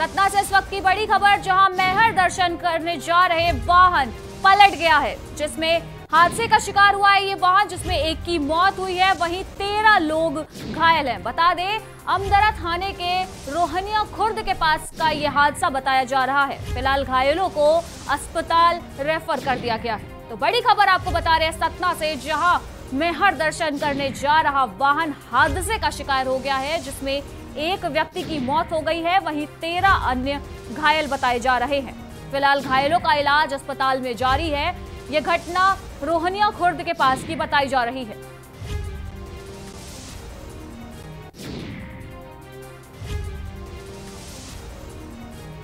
सतना से इस वक्त की बड़ी खबर, जहां मैहर दर्शन करने जा रहे वाहन पलट गया है, जिसमें हादसे का शिकार हुआ है ये वाहन, जिसमें एक की मौत हुई है, वहीं 13 लोग घायल हैं। बता दें, अमदरा थाने के रोहनिया खुर्द के पास का ये हादसा बताया जा रहा है। फिलहाल घायलों को अस्पताल रेफर कर दिया गया है। तो बड़ी खबर आपको बता रहे हैं सतना से, जहां मैहर दर्शन करने जा रहा वाहन हादसे का शिकार हो गया है, जिसमें एक व्यक्ति की मौत हो गई है, वहीं 13 अन्य घायल बताए जा रहे हैं। फिलहाल घायलों का इलाज अस्पताल में जारी है। यह घटना रोहनिया खुर्द के पास की बताई जा रही है।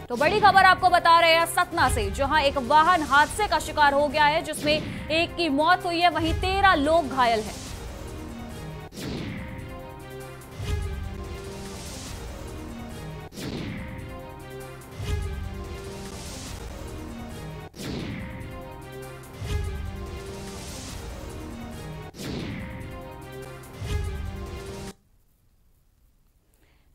तो बड़ी खबर आपको बता रहे हैं सतना से, जहां एक वाहन हादसे का शिकार हो गया है, जिसमें एक की मौत हुई है, वहीं 13 लोग घायल हैं।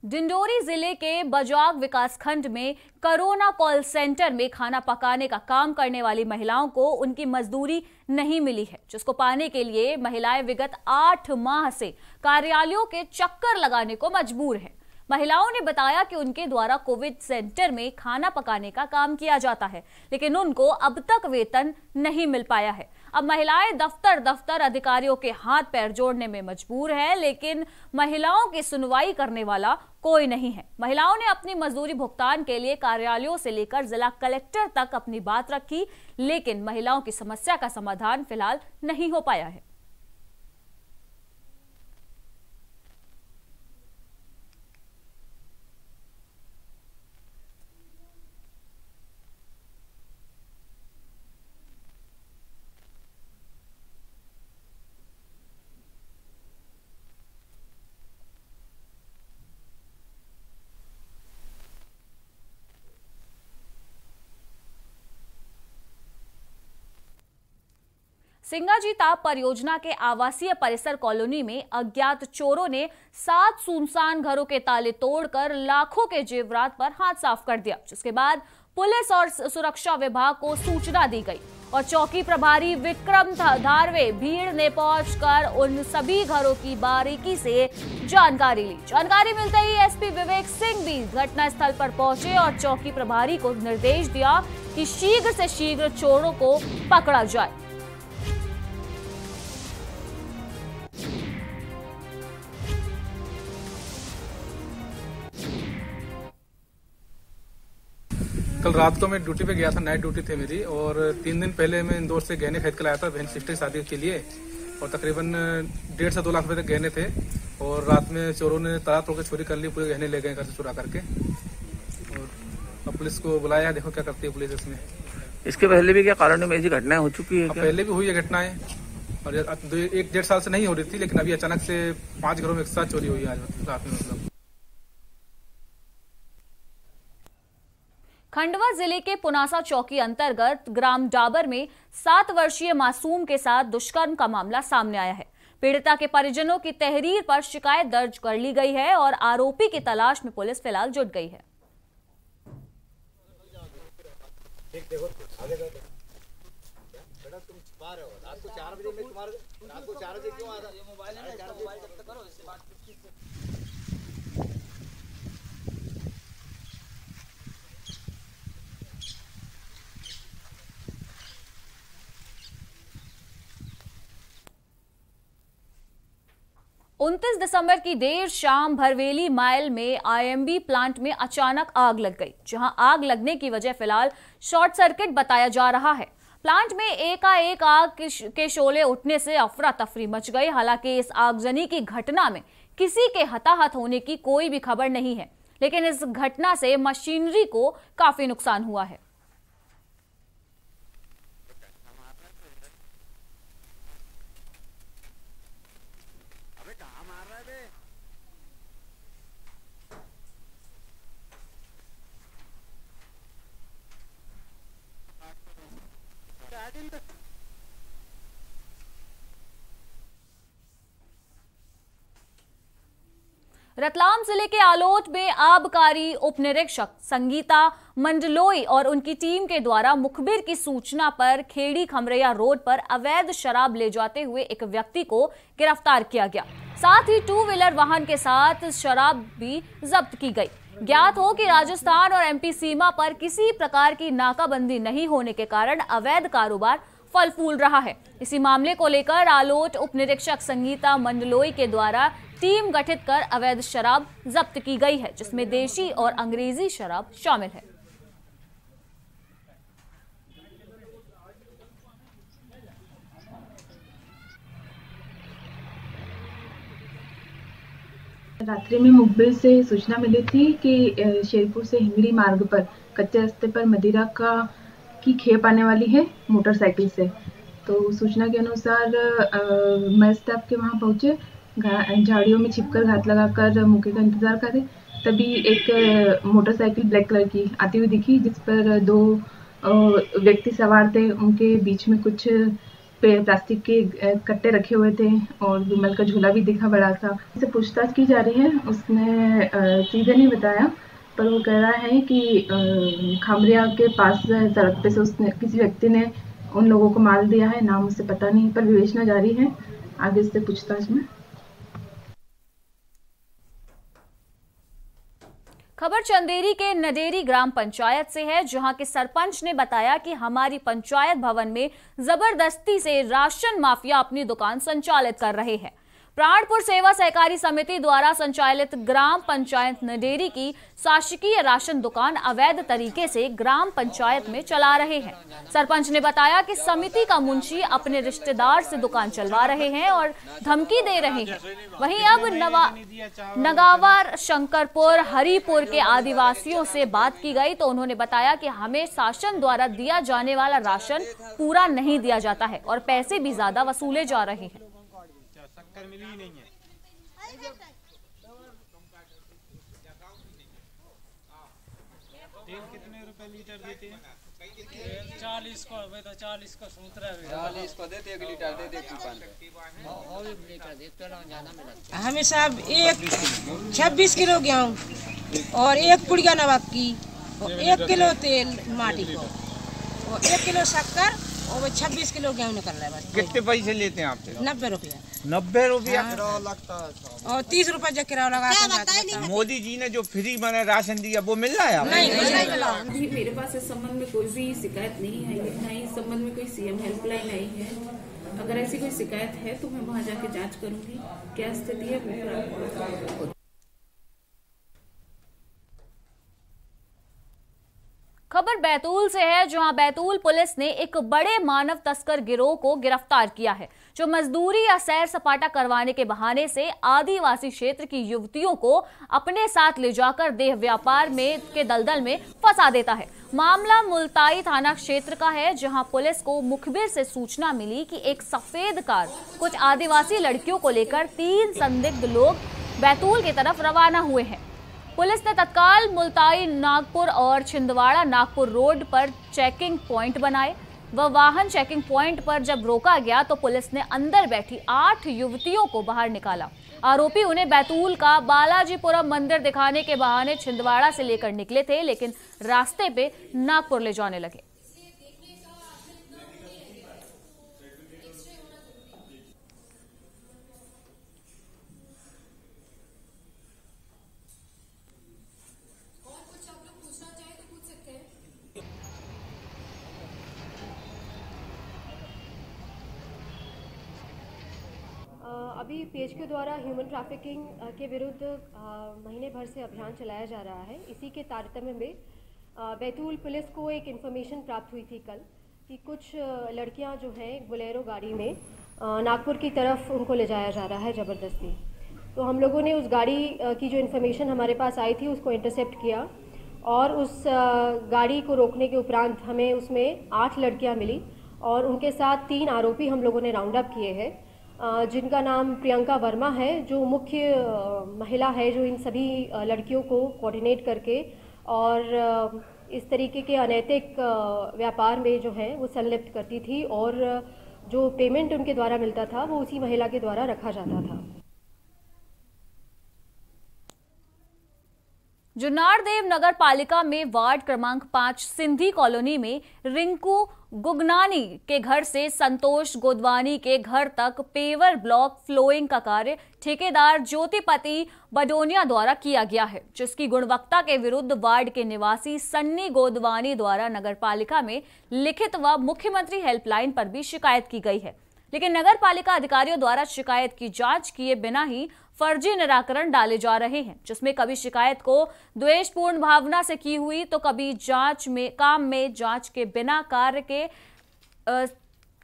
डिंडोरी जिले के बजाग विकासखंड में कोरोना कॉल सेंटर में खाना पकाने का काम करने वाली महिलाओं को उनकी मजदूरी नहीं मिली है, जिसको पाने के लिए महिलाएं विगत 8 माह से कार्यालयों के चक्कर लगाने को मजबूर हैं। महिलाओं ने बताया कि उनके द्वारा कोविड सेंटर में खाना पकाने का काम किया जाता है, लेकिन उनको अब तक वेतन नहीं मिल पाया है। अब महिलाएं दफ्तर दफ्तर अधिकारियों के हाथ पैर जोड़ने में मजबूर है, लेकिन महिलाओं की सुनवाई करने वाला कोई नहीं है। महिलाओं ने अपनी मजदूरी भुगतान के लिए कार्यालयों से लेकर जिला कलेक्टर तक अपनी बात रखी, लेकिन महिलाओं की समस्या का समाधान फिलहाल नहीं हो पाया है। सिंगाजी ताप परियोजना के आवासीय परिसर कॉलोनी में अज्ञात चोरों ने 7 सुनसान घरों के ताले तोड़कर लाखों के जेवरात पर हाथ साफ कर दिया, जिसके बाद पुलिस और सुरक्षा विभाग को सूचना दी गई और चौकी प्रभारी विक्रम धारवे भीड़ ने पहुंचकर उन सभी घरों की बारीकी से जानकारी ली। जानकारी मिलते ही एसपी विवेक सिंह भी घटनास्थल पर पहुंचे और चौकी प्रभारी को निर्देश दिया कि शीघ्र से शीघ्र चोरों को पकड़ा जाए। कल रात को मैं ड्यूटी पे गया था, नाइट ड्यूटी थी मेरी, और 3 दिन पहले मैं इंदौर से गहने खरीद कर लाया था बहन सिस्टर की शादी के लिए, और तकरीबन 1.5 से 2 लाख रुपए तक गहने थे। और रात में चोरों ने ताला तोड़ के चोरी कर ली, पूरे गहने ले गए घर से चुरा करके। और अब पुलिस को बुलाया, देखो क्या करती है पुलिस इसमें। इसके पहले भी क्या कारण में ऐसी घटनाएं हो चुकी है? पहले भी हुई है घटनाएं, और 1-1.5 साल से नहीं हो रही थी, लेकिन अभी अचानक से 5 घरों में एक साथ चोरी हुई आज रात में। मतलब खंडवा जिले के पुनासा चौकी अंतर्गत ग्राम डाबर में 7 वर्षीय मासूम के साथ दुष्कर्म का मामला सामने आया है। पीड़िता के परिजनों की तहरीर पर शिकायत दर्ज कर ली गई है और आरोपी की तलाश में पुलिस फिलहाल जुट गई है। दिसंबर की देर शाम भरवेली माइल में आईएमबी प्लांट में अचानक आग लग गई, जहां आग लगने की वजह फिलहाल शॉर्ट सर्किट बताया जा रहा है। प्लांट में एकाएक आग के शोले उठने से अफरा तफरी मच गई। हालांकि इस आगजनी की घटना में किसी के हताहत होने की कोई भी खबर नहीं है, लेकिन इस घटना से मशीनरी को काफी नुकसान हुआ है। रतलाम जिले के आलोट में आबकारी उप निरीक्षक संगीता मंडलोई और उनकी टीम के द्वारा मुखबिर की सूचना पर खेड़ी खमरैया रोड पर अवैध शराब ले जाते हुए एक व्यक्ति को गिरफ्तार किया गया। साथ ही 2 व्हीलर वाहन के साथ शराब भी जब्त की गई। ज्ञात हो कि राजस्थान और एमपी सीमा पर किसी प्रकार की नाकाबंदी नहीं होने के कारण अवैध कारोबार फल फूल रहा है। इसी मामले को लेकर आलोट उप निरीक्षक संगीता मंडलोई के द्वारा टीम गठित कर अवैध शराब जब्त की गई है, जिसमें देशी और अंग्रेजी शराब शामिल है। रात्रि में मुखबिर से सूचना मिली थी कि शेरपुर से हिंगड़ी मार्ग पर कच्चे रास्ते पर मदिरा की खेप आने वाली है मोटरसाइकिल से। तो सूचना के अनुसार मैं स्टाफ के वहां पहुंचे, झाड़ियों में छिपकर घात लगाकर मौके का इंतजार करे। तभी एक मोटरसाइकिल ब्लैक कलर की आती हुई दिखी, जिस पर 2 व्यक्ति सवार थे। उनके बीच में कुछ प्लास्टिक के कट्टे रखे हुए थे और विमल का झोला भी दिखा बड़ा सा। उससे पूछताछ की जा रही है। उसने सीधे नहीं बताया, पर वो कह रहा है कि खमरिया के पास सड़क पे से उसने किसी व्यक्ति ने उन लोगों को मार दिया है। नाम उसे पता नहीं, पर विवेचना जारी है आगे से पूछताछ में। खबर चंदेरी के नडेरी ग्राम पंचायत से है, जहां के सरपंच ने बताया कि हमारी पंचायत भवन में जबरदस्ती से राशन माफिया अपनी दुकान संचालित कर रहे हैं। प्राणपुर सेवा सहकारी समिति द्वारा संचालित ग्राम पंचायत नडेरी की शासकीय राशन दुकान अवैध तरीके से ग्राम पंचायत में चला रहे हैं। सरपंच ने बताया कि समिति का मुंशी अपने रिश्तेदार से दुकान चलवा रहे हैं और धमकी दे रहे हैं। वहीं अब नगावर, शंकरपुर, हरिपुर के आदिवासियों से बात की गई तो उन्होंने बताया कि हमें शासन द्वारा दिया जाने वाला राशन पूरा नहीं दिया जाता है और पैसे भी ज्यादा वसूले जा रहे हैं। मिली ही नहीं है। तेल कितने रुपए लीटर देते हैं? 40 को, वे तो 40 को सूत्र है। 40 को देते 1 लीटर दे देती हमें सब 26 किलो गेहूँ और 1 पुड़िया नमक की और 1 किलो तेल माटी को और 1 किलो शक्कर और 26 किलो गेहूँ निकल रहा है बस। कितने पैसे लेते हैं आपसे? 90 रुपया। 90 रुपया लगता है और 30 रुपया जो किराया लगा। मोदी जी ने जो फ्री मैंने राशन दिया वो मिल रहा है? नहीं मिला। अभी मेरे पास इस संबंध में कोई भी शिकायत नहीं आई है, ना ही इस संबंध में कोई सीएम हेल्पलाइन आई है। अगर ऐसी कोई शिकायत है तो मैं वहां जाके जांच करूंगी क्या स्थिति है। खबर बैतूल से है, जहां बैतूल पुलिस ने एक बड़े मानव तस्कर गिरोह को गिरफ्तार किया है, जो मजदूरी या सैर सपाटा करवाने के बहाने से आदिवासी क्षेत्र की युवतियों को अपने साथ ले जाकर देह व्यापार के दलदल में फंसा देता है। मामला मुल्ताई थाना क्षेत्र का है, जहां पुलिस को मुखबिर से सूचना मिली कि एक सफेद कार कुछ आदिवासी लड़कियों को लेकर 3 संदिग्ध लोग बैतूल की तरफ रवाना हुए हैं। पुलिस ने तत्काल मुल्ताई नागपुर और छिंदवाड़ा नागपुर रोड पर चेकिंग पॉइंट बनाए। वाहन चेकिंग पॉइंट पर जब रोका गया तो पुलिस ने अंदर बैठी 8 युवतियों को बाहर निकाला। आरोपी उन्हें बैतूल का बालाजीपुरम मंदिर दिखाने के बहाने छिंदवाड़ा से लेकर निकले थे, लेकिन रास्ते पे नागपुर ले जाने लगे। अभी पेज के द्वारा ह्यूमन ट्रैफिकिंग के विरुद्ध महीने भर से अभियान चलाया जा रहा है। इसी के तारतम्य में बैतूल पुलिस को एक इन्फॉर्मेशन प्राप्त हुई थी कल कि कुछ लड़कियां जो हैं बोलेरो गाड़ी में नागपुर की तरफ उनको ले जाया जा रहा है ज़बरदस्ती। तो हम लोगों ने उस गाड़ी की जो इन्फॉर्मेशन हमारे पास आई थी उसको इंटरसेप्ट किया और उस गाड़ी को रोकने के उपरांत हमें उसमें 8 लड़कियाँ मिली और उनके साथ 3 आरोपी हम लोगों ने राउंड अप किए हैं, जिनका नाम प्रियंका वर्मा है, जो मुख्य महिला है जो इन सभी लड़कियों को कोऑर्डिनेट करके और इस तरीके के अनैतिक व्यापार में जो है वो संलिप्त करती थी और जो पेमेंट उनके द्वारा मिलता था वो उसी महिला के द्वारा रखा जाता था। जुन्नारदेव नगर पालिका में वार्ड क्रमांक 5 सिंधी कॉलोनी में रिंकू गुगनानी के घर से संतोष गोदवानी के घर तक पेवर ब्लॉक फ्लोइंग का कार्य ठेकेदार ज्योतिपति बडोनिया द्वारा किया गया है, जिसकी गुणवत्ता के विरुद्ध वार्ड के निवासी सन्नी गोदवानी द्वारा नगर पालिका में लिखित व मुख्यमंत्री हेल्पलाइन पर भी शिकायत की गई है। लेकिन नगर पालिका अधिकारियों द्वारा शिकायत की जांच किए बिना ही फर्जी निराकरण डाले जा रहे हैं, जिसमें कभी शिकायत को द्वेषपूर्ण भावना से की हुई तो कभी काम में जांच के बिना कार्य के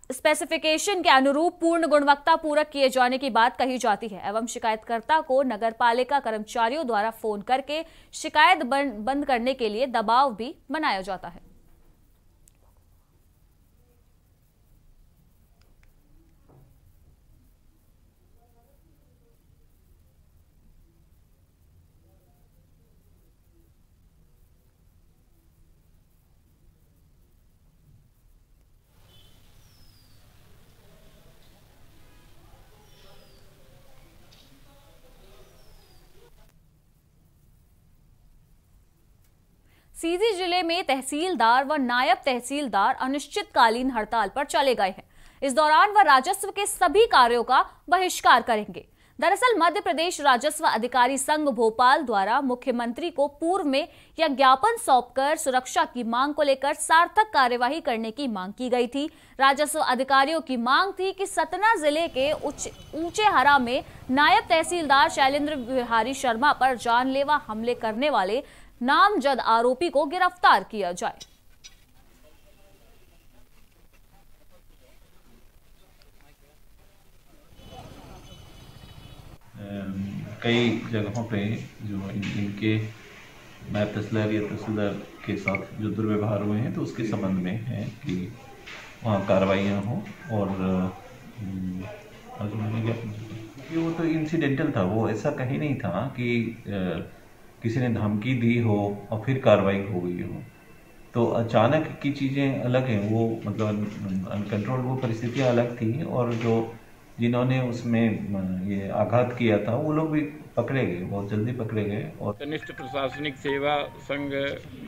स्पेसिफिकेशन के अनुरूप पूर्ण गुणवत्ता पूरक किए जाने की बात कही जाती है एवं शिकायतकर्ता को नगर पालिका कर्मचारियों द्वारा फोन करके शिकायत बंद करने के लिए दबाव भी बनाया जाता है। सीधी जिले में तहसीलदार व नायब तहसीलदार अनिश्चितकालीन हड़ताल पर चले गए हैं। इस दौरान वह राजस्व के सभी कार्यों का बहिष्कार करेंगे। दरअसल मध्य प्रदेश राजस्व अधिकारी संघ भोपाल द्वारा मुख्यमंत्री को पूर्व में यह ज्ञापन सौंपकर सुरक्षा की मांग को लेकर सार्थक कार्यवाही करने की मांग की गई थी। राजस्व अधिकारियों की मांग थी कि सतना जिले के ऊंचे हरा में नायब तहसीलदार शैलेंद्र बिहारी शर्मा पर जानलेवा हमले करने वाले नामजद आरोपी को गिरफ्तार किया जाए। कई जगहों पे जो इनके नायब तहसीलदार या तहसीलदार के साथ जो दुर्व्यवहार हुए हैं तो उसके संबंध में है कि वहाँ कार्रवाइयाँ हों और वो तो इंसिडेंटल था, वो ऐसा कहीं नहीं था कि किसी ने धमकी दी हो और फिर कार्रवाई हो गई हो। तो अचानक की चीज़ें अलग हैं, वो मतलब अनकंट्रोल वो परिस्थितियाँ अलग थी और जो जिन्होंने उसमें ये आघात किया था वो लोग भी पकड़े गए, बहुत जल्दी पकड़े गए। और कनिष्ठ प्रशासनिक सेवा संघ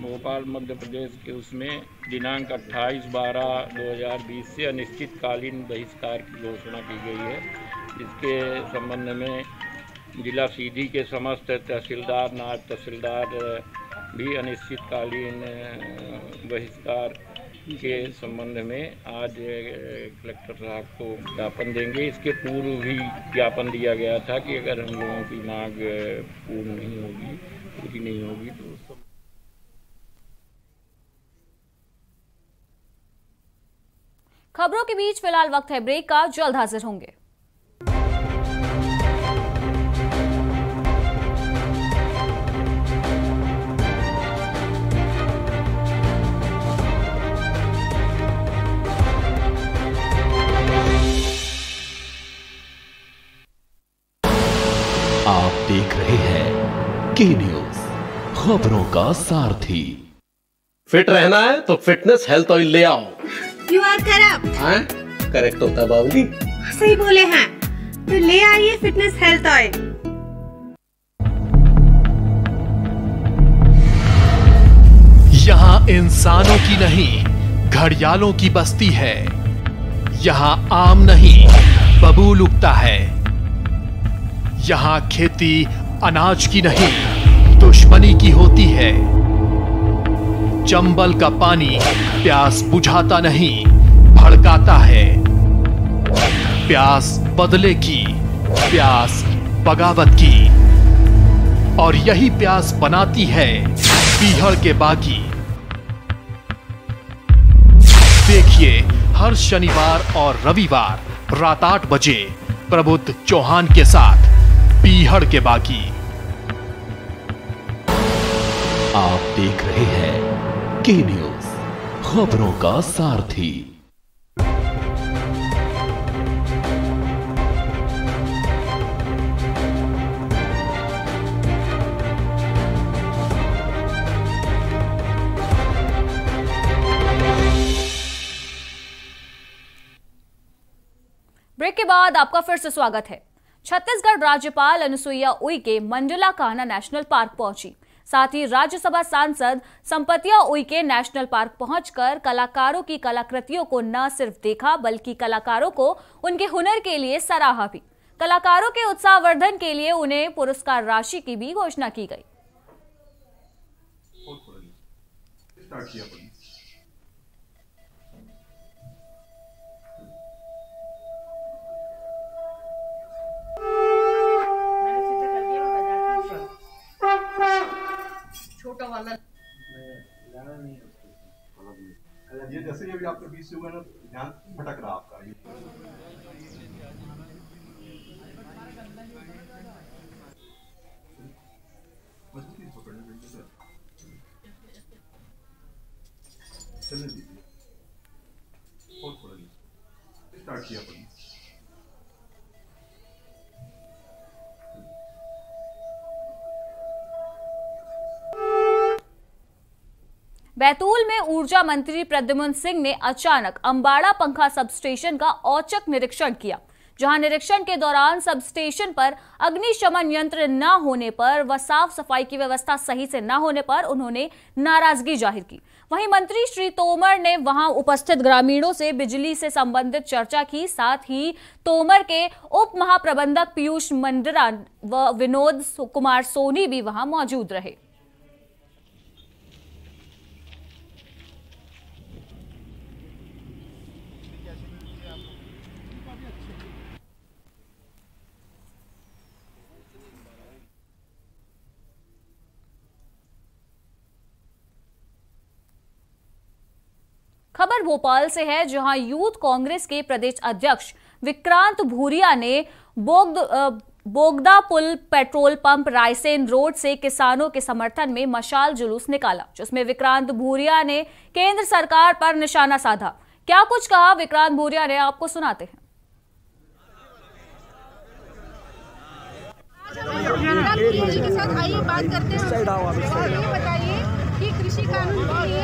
भोपाल मध्य प्रदेश के उसमें दिनांक 28/12/2020 से अनिश्चितकालीन बहिष्कार की घोषणा की गई है। इसके संबंध में जिला सीधी के समस्त तहसीलदार नायब तहसीलदार भी अनिश्चितकालीन बहिष्कार के संबंध में आज कलेक्टर साहब को ज्ञापन देंगे। इसके पूर्व भी ज्ञापन दिया गया था कि अगर हम लोगों की मांग पूरी नहीं होगी तो खबरों के बीच फिलहाल वक्त है ब्रेक का, जल्द हाजिर होंगे। आप देख रहे हैं के न्यूज, खबरों का सारथी। फिट रहना है तो फिटनेस हेल्थ ऑयल ले आओ। You are correct. हाँ करेक्ट होता बाबूजी, सही बोले हैं, तो ले आइए फिटनेस हेल्थ ऑयल। यहाँ इंसानों की नहीं घड़ियालों की बस्ती है। यहाँ आम नहीं बबूल उगता है। यहाँ खेती अनाज की नहीं दुश्मनी की होती है। चंबल का पानी प्यास बुझाता नहीं भड़काता है। प्यास बदले की, प्यास बगावत की, और यही प्यास बनाती है पीहड़ के बागी। देखिए हर शनिवार और रविवार रात 8 बजे प्रबुद्ध चौहान के साथ पीहड़ के बागी। आप देख रहे हैं के न्यूज, खबरों का सारथी। ब्रेक के बाद आपका फिर से स्वागत है। छत्तीसगढ़ राज्यपाल अनुसुईया उइके मंडला कान्हा नेशनल पार्क पहुंची। साथ ही राज्यसभा सांसद संपतिया उइके नेशनल पार्क पहुंचकर कलाकारों की कलाकृतियों को न सिर्फ देखा बल्कि कलाकारों को उनके हुनर के लिए सराहा भी। कलाकारों के उत्साहवर्धन के लिए उन्हें पुरस्कार राशि की भी घोषणा की गई। छोटा वाला ये जैसे ये भी आपके बीच से हुआ ना, ध्यान भटक रहा आपका। चलने दीजिए और थोड़ा स्टार्ट किया अपन। बैतूल में ऊर्जा मंत्री प्रद्युम्न सिंह ने अचानक अंबाड़ा पंखा सबस्टेशन का औचक निरीक्षण किया, जहां निरीक्षण के दौरान सबस्टेशन पर अग्निशमन यंत्र न होने पर व साफ सफाई की व्यवस्था सही से न होने पर उन्होंने नाराजगी जाहिर की। वहीं मंत्री श्री तोमर ने वहां उपस्थित ग्रामीणों से बिजली से संबंधित चर्चा की। साथ ही तोमर के उप महाप्रबंधक पीयूष मंडरा व विनोद कुमार सोनी भी वहां मौजूद रहे। खबर भोपाल से है, जहां यूथ कांग्रेस के प्रदेश अध्यक्ष विक्रांत भूरिया ने बोगदा पुल पेट्रोल पंप रायसेन रोड से किसानों के समर्थन में मशाल जुलूस निकाला, जिसमें विक्रांत भूरिया ने केंद्र सरकार पर निशाना साधा। क्या कुछ कहा विक्रांत भूरिया ने, आपको सुनाते हैं। जी के साथ आइए बात करते हैं और ये बताइए कि कृषि कानून के लिए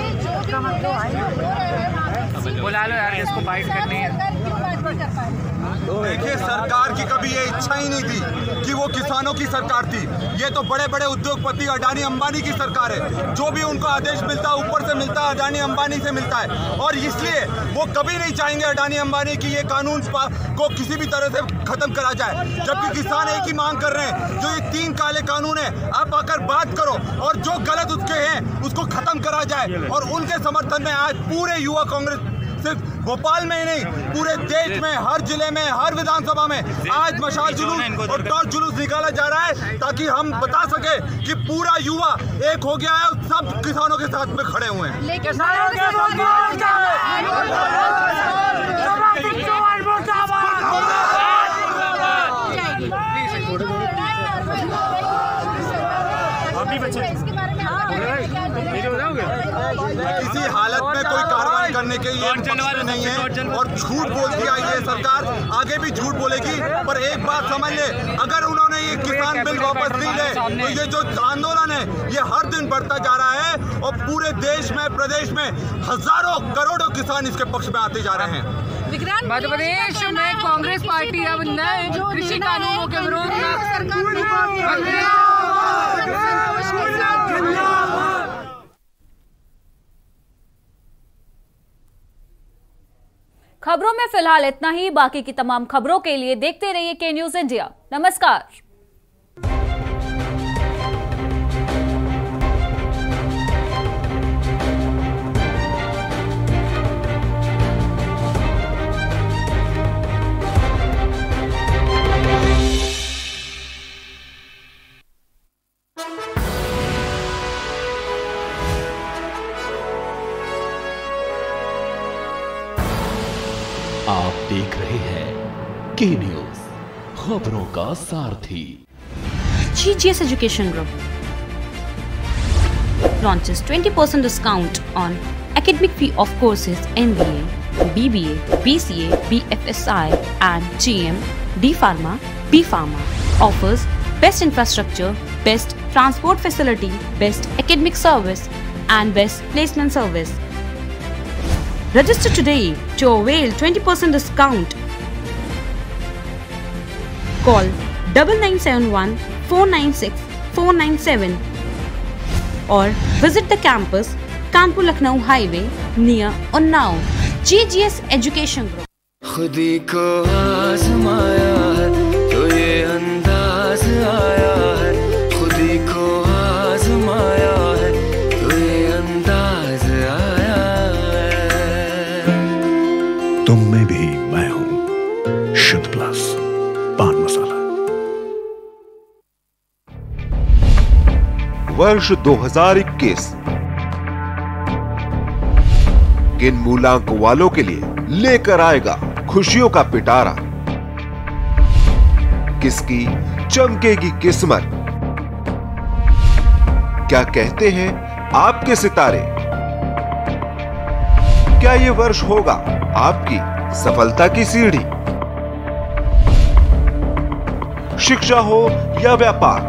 जो भी बुला लो यार, इसको फाइट करनी है। देखिए, सरकार की कभी ये इच्छा ही नहीं थी कि वो किसानों की सरकार थी। ये तो बड़े बड़े उद्योगपति अडानी अंबानी की सरकार है। जो भी उनको आदेश मिलता है ऊपर से मिलता है, अडानी अंबानी से मिलता है, और इसलिए वो कभी नहीं चाहेंगे अडानी अंबानी की ये कानून को किसी भी तरह से खत्म करा जाए। जबकि किसान एक ही मांग कर रहे हैं, जो ये 3 काले कानून है, अब आकर बात करो और जो गलत उसके हैं उसको खत्म करा जाए। और उनके समर्थन में आज पूरे युवा कांग्रेस सिर्फ भोपाल में ही नहीं, पूरे देश में, हर जिले में, हर विधानसभा में आज मशाल जुलूस और टॉर्च जुलूस निकाला जा रहा है, ताकि हम बता सके कि पूरा युवा एक हो गया है और सब किसानों के साथ में खड़े हुए हैं। किसी हालत में कोई कार्रवाई करने के लिए नहीं है और झूठ बोलती आई है सरकार, आगे भी झूठ बोलेगी। पर एक बात समझ ले, अगर उन्होंने ये किसान बिल वापस नहीं ले तो ये जो आंदोलन है ये हर दिन बढ़ता जा रहा है और पूरे देश में, प्रदेश में हजारों करोड़ों किसान इसके पक्ष में आते जा रहे हैं। मध्य प्रदेश में कांग्रेस पार्टी अब नए कृषि कानूनों के विरोध खबरों में फिलहाल इतना ही। बाकी की तमाम खबरों के लिए देखते रहिए के न्यूज इंडिया। नमस्कार। आप देख रहे हैं के न्यूज, खबरों का सारथी। GGS Education Group launches 20% discount on academic fee of courses MBA, BBA, BCA, BFSI and GM, D Pharma, B Pharma. Offers best infrastructure, best transport facility, best academic service and best placement service. Register today to avail 20% discount. Call 9971 496 497. or visit the campus, Kanpur Lucknow Highway near Unnao. GGS Education Group. खुदी को आजमाया है तो ये अंदाज आया है, खुदी को आजमाया है तो ये अंदाज आया है। तुम में भी मैं हूँ, शुद्ध प्लस पान मसाला। वर्ष 2021 किन मूलांक वालों के लिए लेकर आएगा खुशियों का पिटारा? किसकी चमकेगी किस्मत? क्या कहते हैं आपके सितारे? क्या ये वर्ष होगा आपकी सफलता की सीढ़ी? शिक्षा हो या व्यापार,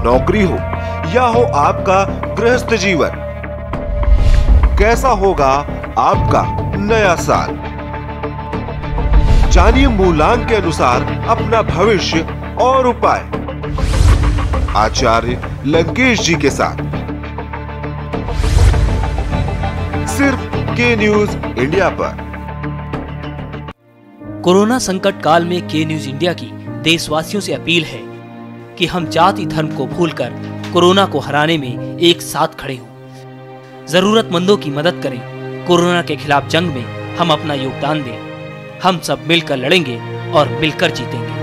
नौकरी हो या हो आपका गृहस्थ जीवन, कैसा होगा आपका नया साल? जानिए मूलांक के अनुसार अपना भविष्य और उपाय आचार्य लंकेश जी के साथ, सिर्फ के न्यूज इंडिया पर। कोरोना संकट काल में के न्यूज इंडिया की देशवासियों से अपील है कि हम जाति धर्म को भूलकर कोरोना को हराने में एक साथ खड़े हों, जरूरतमंदों की मदद करें। कोरोना के खिलाफ जंग में हम अपना योगदान दें। हम सब मिलकर लड़ेंगे और मिलकर जीतेंगे।